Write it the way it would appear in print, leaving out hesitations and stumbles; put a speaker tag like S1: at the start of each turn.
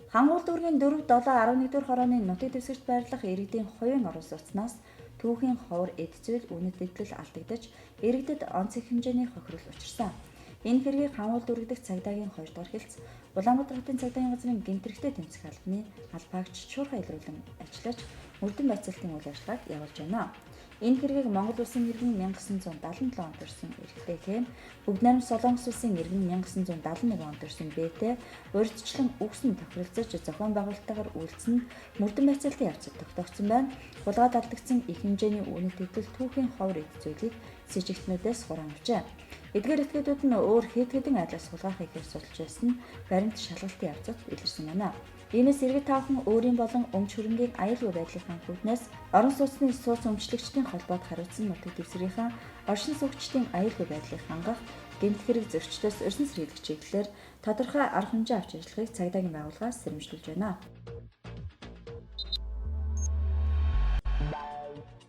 S1: Хангул дүүргийн 4, 7, 11 дугаар хорооны нутаг дэвсгэрт байрлах иргэдийн хувийн орон сууцнаас түүхийн ховор эд зүйл үнэт эдлэл алдагдаж иргэдэд онц их хэмжээний хохирол учирсан. Энэ хэргийг Хангул дүүрэг дэх цагдаагийн 2 дугаар хилцс Улаанбаатар хотын цагдаагийн газрын гэмтэрхтэй тэмцэх албаны албаагч шуурхай илрүүлэн ажиллаж мөрдөн байцаалтын үйл ажиллагааг явуулж байна. Энэ хэргийг Монгол улсын иргэн 1977 онд ирсэн эрхтэй Кен, Бүгд найрамд Солонгос улсын иргэн 1971 онд ирсэн Б-тэй урьдчилан үгсэн тохиролцож зохион байгуулалтаагаар үйлдсэн мөрдөн байцаалтын явцад тогтоогдсон байна. Хулгайд алдагдсан их хэмжээний үнэт эдэл түүхийн ховор эд зүйлийг с ижигтнүүдээс хураан авчээ. Эдгээр этгээдүүд нь өөр хэд хэдэн айдлаас хулгай хийхээр сулж байсан нь баримт шалгалтын явцад илэрсэн байна. Иймээс иргэд таахан өөрийн болон өмч хөрөнгийн аюулгүй байдлыг хангах үүднээс орон сууцны сууц өмчлөгчдийн холбоод хариуцсан нутаг дэвсгэрийн оршин суугчдын аюулгүй байдлыг хангах гэмт хэрэг зөрчдөөс өрсөн сэргийлэх чиглэлээр тодорхой арга хэмжээ авч ажиллахыг цагдаагийн байгууллагаас сэрэмжлүүлж байна.